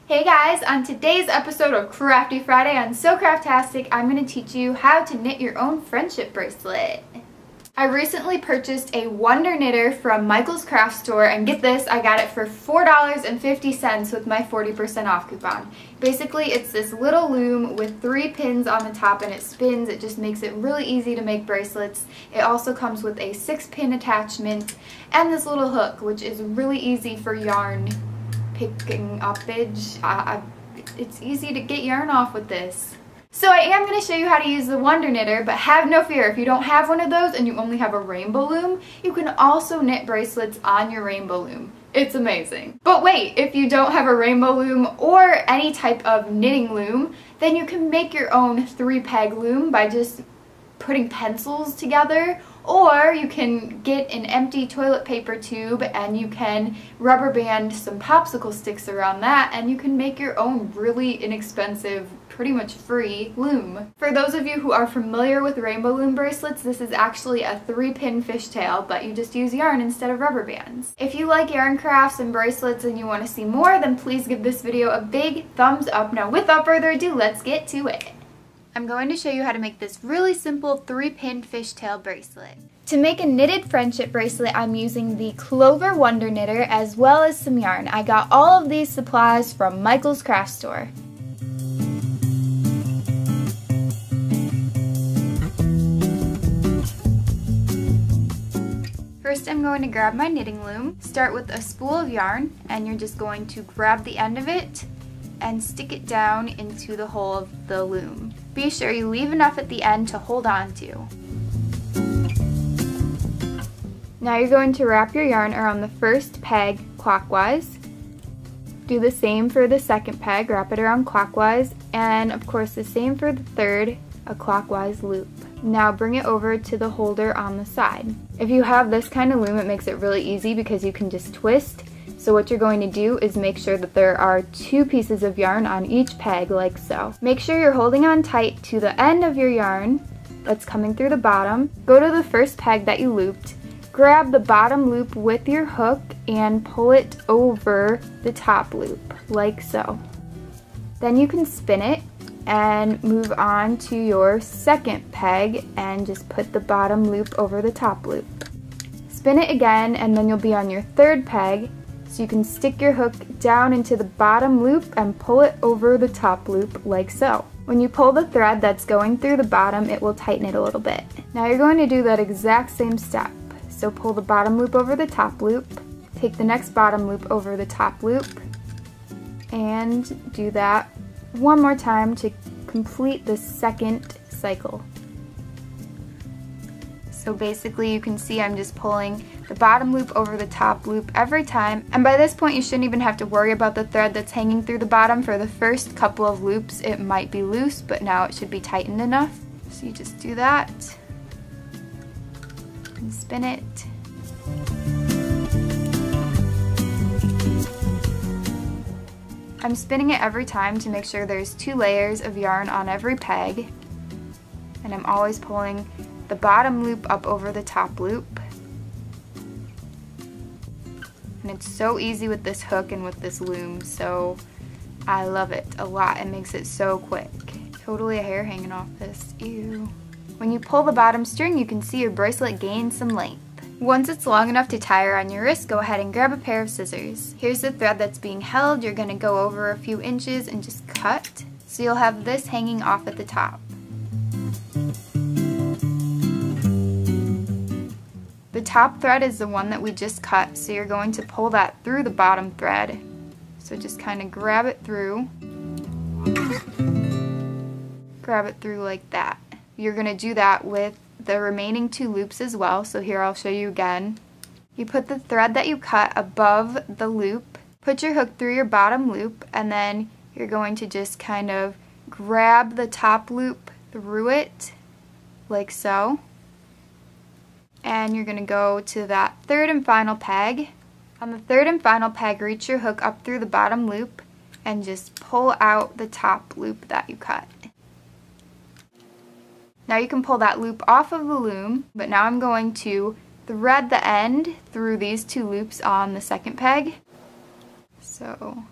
Hey guys, on today's episode of Crafty Friday on So Craftastic, I'm going to teach you how to knit your own friendship bracelet. I recently purchased a Wonder Knitter from Michael's Craft Store, and get this, I got it for $4.50 with my 40% off coupon. Basically, it's this little loom with 3 pins on the top and it spins. It just makes it really easy to make bracelets. It also comes with a 6-pin attachment and this little hook, which is really easy for yarn picking uppage. It's easy to get yarn off with this. So I am going to show you how to use the Wonder Knitter, but have no fear, if you don't have one of those and you only have a rainbow loom, you can also knit bracelets on your rainbow loom. It's amazing. But wait, if you don't have a rainbow loom or any type of knitting loom, then you can make your own 3-peg loom by just putting pencils together, or you can get an empty toilet paper tube and you can rubber band some popsicle sticks around that and you can make your own really inexpensive, pretty much free loom. For those of you who are familiar with rainbow loom bracelets, this is actually a 3-pin fishtail, but you just use yarn instead of rubber bands. If you like yarn crafts and bracelets and you want to see more, then please give this video a big thumbs up. Now without further ado, let's get to it. I'm going to show you how to make this really simple 3-pin fishtail bracelet. To make a knitted friendship bracelet, I'm using the Clover Wonder Knitter as well as some yarn. I got all of these supplies from Michael's Craft Store. First, I'm going to grab my knitting loom, start with a spool of yarn, and you're just going to grab the end of it and stick it down into the hole of the loom. Be sure you leave enough at the end to hold on to. Now you're going to wrap your yarn around the first peg clockwise. Do the same for the second peg, wrap it around clockwise, and of course the same for the third, a clockwise loop. Now bring it over to the holder on the side. If you have this kind of loom, it makes it really easy because you can just twist. So what you're going to do is make sure that there are 2 pieces of yarn on each peg, like so. Make sure you're holding on tight to the end of your yarn that's coming through the bottom. Go to the first peg that you looped, grab the bottom loop with your hook and pull it over the top loop, like so. Then you can spin it and move on to your second peg and just put the bottom loop over the top loop. Spin it again and then you'll be on your third peg. So you can stick your hook down into the bottom loop and pull it over the top loop, like so. When you pull the thread that's going through the bottom, it will tighten it a little bit. Now you're going to do that exact same step. So pull the bottom loop over the top loop, take the next bottom loop over the top loop, and do that one more time to complete the second cycle. So basically you can see I'm just pulling the bottom loop over the top loop every time, and by this point you shouldn't even have to worry about the thread that's hanging through the bottom. For the first couple of loops it might be loose, but now it should be tightened enough. So you just do that and spin it. I'm spinning it every time to make sure there's 2 layers of yarn on every peg, and I'm always pulling the bottom loop up over the top loop. And it's so easy with this hook and with this loom, so I love it a lot. It makes it so quick. Totally a hair hanging off this. Ew. When you pull the bottom string, you can see your bracelet gain some length. Once it's long enough to tie around your wrist, go ahead and grab a pair of scissors. Here's the thread that's being held. You're going to go over a few inches and just cut. So you'll have this hanging off at the top. The top thread is the one that we just cut, so you're going to pull that through the bottom thread. So just kind of grab it through. Grab it through like that. You're going to do that with the remaining 2 loops as well, so here I'll show you again. You put the thread that you cut above the loop, put your hook through your bottom loop, and then you're going to just kind of grab the top loop through it, like so. And you're going to go to that third and final peg. On the third and final peg, reach your hook up through the bottom loop and just pull out the top loop that you cut. Now you can pull that loop off of the loom, but now I'm going to thread the end through these 2 loops on the second peg. So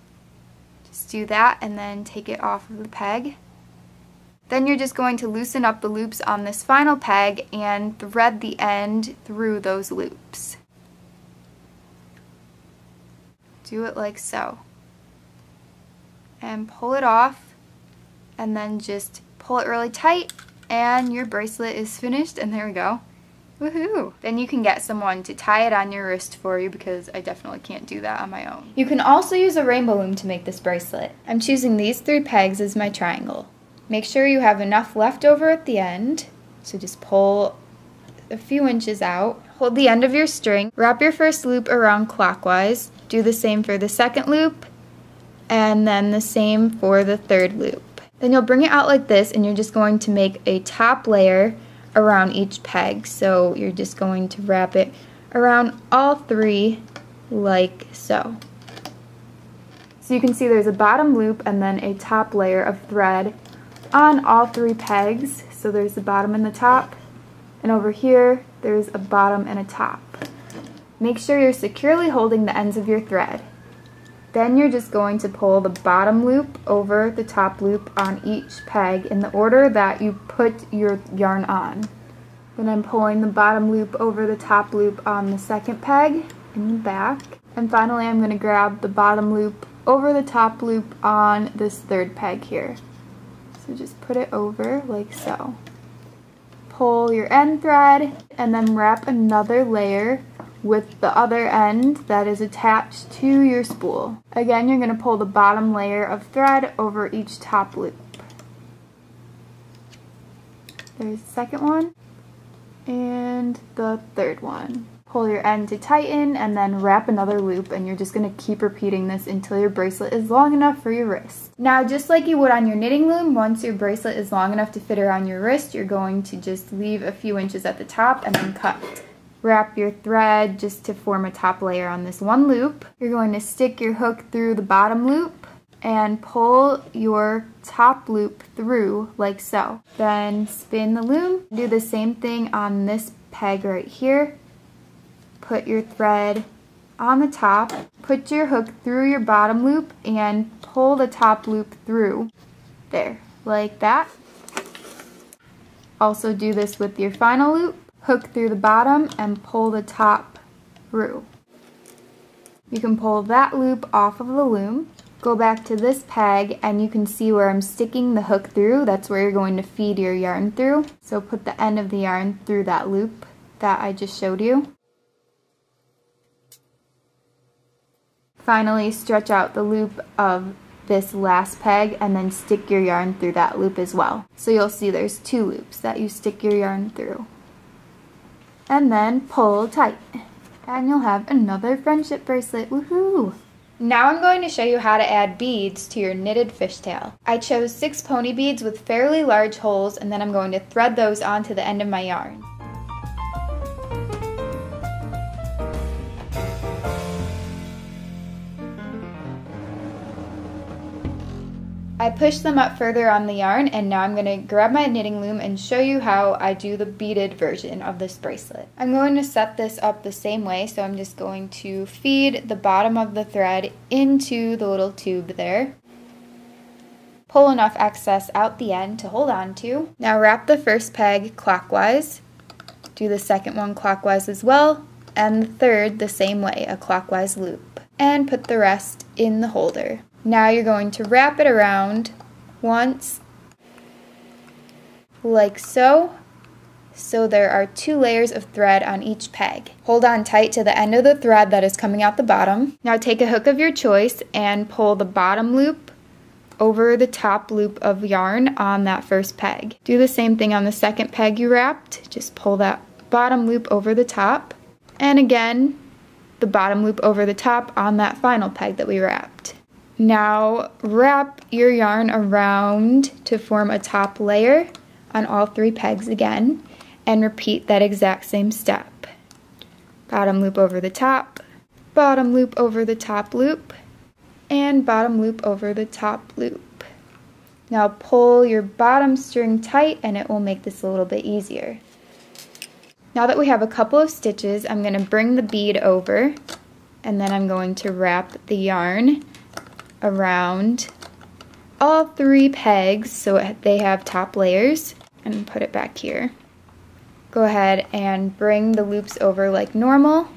just Just do that and then take it off of the peg. Then you're just going to loosen up the loops on this final peg and thread the end through those loops. Do it like so. And pull it off, and then just pull it really tight, and your bracelet is finished, and there we go. Woohoo! Then you can get someone to tie it on your wrist for you, because I definitely can't do that on my own. You can also use a rainbow loom to make this bracelet. I'm choosing these 3 pegs as my triangle. Make sure you have enough left over at the end, so just pull a few inches out. Hold the end of your string, wrap your first loop around clockwise, do the same for the second loop, and then the same for the third loop. Then you'll bring it out like this, and you're just going to make a top layer around each peg. So you're just going to wrap it around all 3 like so. So you can see there's a bottom loop and then a top layer of thread on all 3 pegs. So there's the bottom and the top, and over here there's a bottom and a top. Make sure you're securely holding the ends of your thread. Then you're just going to pull the bottom loop over the top loop on each peg in the order that you put your yarn on. Then I'm pulling the bottom loop over the top loop on the second peg in the back. And finally I'm going to grab the bottom loop over the top loop on this third peg here. So just put it over like so. Pull your end thread and then wrap another layer with the other end that is attached to your spool. Again, you're going to pull the bottom layer of thread over each top loop. There's the second one and the third one. Pull your end to tighten and then wrap another loop, and you're just going to keep repeating this until your bracelet is long enough for your wrist. Now, just like you would on your knitting loom, once your bracelet is long enough to fit around your wrist, you're going to just leave a few inches at the top and then cut. Wrap your thread just to form a top layer on this one loop. You're going to stick your hook through the bottom loop and pull your top loop through like so. Then spin the loom. Do the same thing on this peg right here. Put your thread on the top, put your hook through your bottom loop and pull the top loop through. There, like that. Also do this with your final loop. Hook through the bottom and pull the top through. You can pull that loop off of the loom, go back to this peg, and you can see where I'm sticking the hook through. That's where you're going to feed your yarn through. So put the end of the yarn through that loop that I just showed you. Finally, stretch out the loop of this last peg and then stick your yarn through that loop as well. So you'll see there's 2 loops that you stick your yarn through. And then pull tight, and you'll have another friendship bracelet. Woohoo! Now I'm going to show you how to add beads to your knitted fishtail. I chose 6 pony beads with fairly large holes, and then I'm going to thread those onto the end of my yarn. I push them up further on the yarn, and now I'm going to grab my knitting loom and show you how I do the beaded version of this bracelet. I'm going to set this up the same way, so I'm just going to feed the bottom of the thread into the little tube there. Pull enough excess out the end to hold on to. Now wrap the first peg clockwise, do the second one clockwise as well, and the third the same way, a clockwise loop, and put the rest in the holder. Now you're going to wrap it around once, like so. So there are 2 layers of thread on each peg. Hold on tight to the end of the thread that is coming out the bottom. Now take a hook of your choice and pull the bottom loop over the top loop of yarn on that first peg. Do the same thing on the second peg you wrapped. Just pull that bottom loop over the top, and again the bottom loop over the top on that final peg that we wrapped. Now wrap your yarn around to form a top layer on all 3 pegs again, and repeat that exact same step. Bottom loop over the top, bottom loop over the top loop, and bottom loop over the top loop. Now pull your bottom string tight and it will make this a little bit easier. Now that we have a couple of stitches, I'm going to bring the bead over, and then I'm going to wrap the yarn around all 3 pegs so they have top layers, and put it back here. Go ahead and bring the loops over like normal.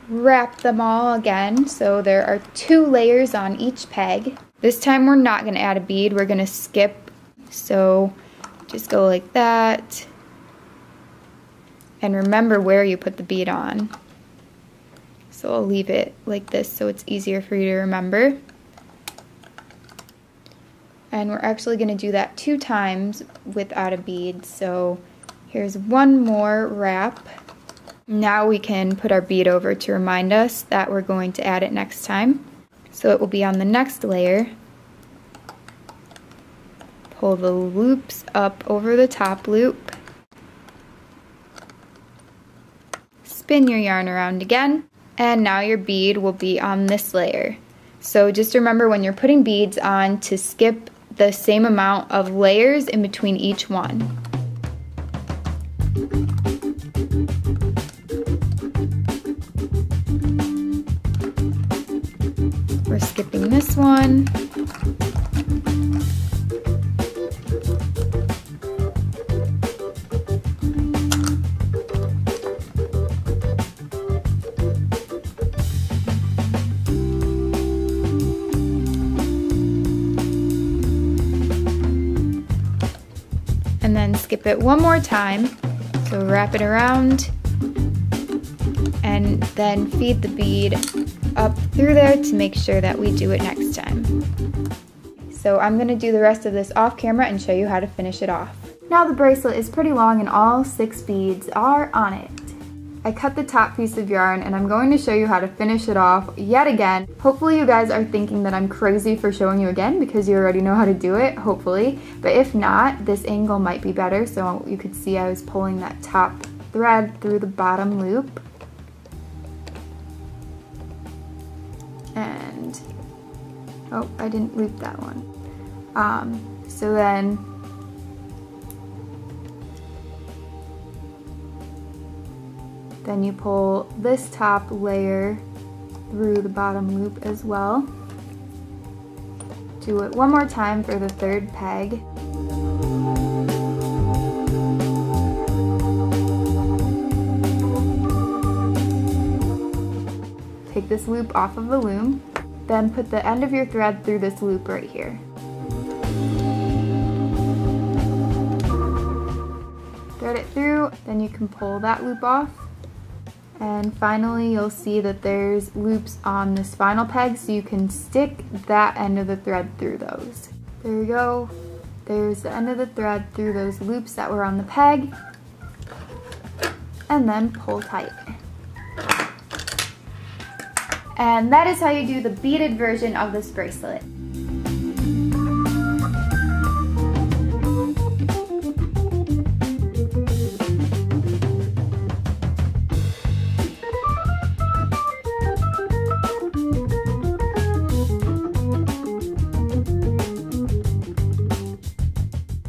Wrap them all again so there are 2 layers on each peg. This time we're not going to add a bead, we're going to skip, so just go like that. And remember where you put the bead on. So I'll leave it like this so it's easier for you to remember. And we're actually going to do that 2 times without a bead, so here's one more wrap. Now we can put our bead over to remind us that we're going to add it next time. So it will be on the next layer. Pull the loops up over the top loop. Spin your yarn around again. And now your bead will be on this layer. So just remember when you're putting beads on to skip the same amount of layers in between each one. We're skipping this one. And then skip it one more time. So wrap it around and then feed the bead up through there to make sure that we do it next time. So I'm going to do the rest of this off camera and show you how to finish it off. Now the bracelet is pretty long and all 6 beads are on it. I cut the top piece of yarn and I'm going to show you how to finish it off yet again. Hopefully you guys are thinking that I'm crazy for showing you again because you already know how to do it, hopefully. But if not, this angle might be better, so you could see I was pulling that top thread through the bottom loop. And, oh, I didn't loop that one. So then, you pull this top layer through the bottom loop as well. Do it one more time for the 3rd peg. Take this loop off of the loom, then put the end of your thread through this loop right here. Thread it through, then you can pull that loop off. And finally you'll see that there's loops on this final peg, so you can stick that end of the thread through those. There you go. There's the end of the thread through those loops that were on the peg. And then pull tight. And that is how you do the beaded version of this bracelet.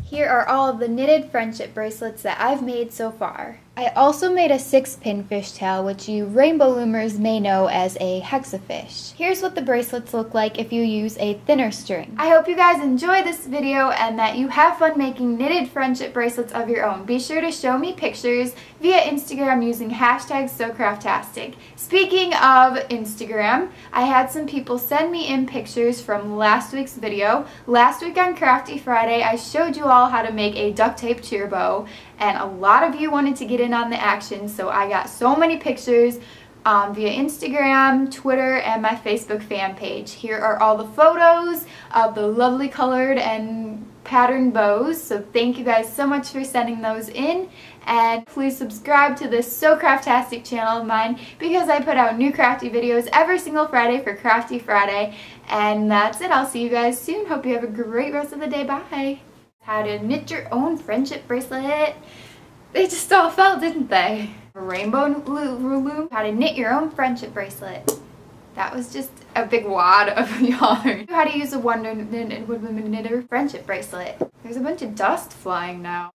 Here are all of the knitted friendship bracelets that I've made so far. I also made a 6-pin fishtail, which you rainbow loomers may know as a hexafish. Here's what the bracelets look like if you use a thinner string. I hope you guys enjoy this video and that you have fun making knitted friendship bracelets of your own. Be sure to show me pictures via Instagram using hashtag SoCraftastic. Speaking of Instagram, I had some people send me in pictures from last week's video. Last week on Crafty Friday, I showed you all how to make a duct tape cheer bow, and a lot of you wanted to get in on the action, so I got so many pictures via Instagram, Twitter, and my Facebook fan page. Here are all the photos of the lovely colored and patterned bows, so thank you guys so much for sending those in, and please subscribe to this So Craftastic channel of mine because I put out new crafty videos every single Friday for Crafty Friday. And that's it. I'll see you guys soon. Hope you have a great rest of the day. Bye. How to knit your own friendship bracelet. They just all fell, didn't they? A rainbow loom. How to knit your own friendship bracelet. That was just a big wad of yarn. How to use a Wonder Knitter friendship bracelet. There's a bunch of dust flying now.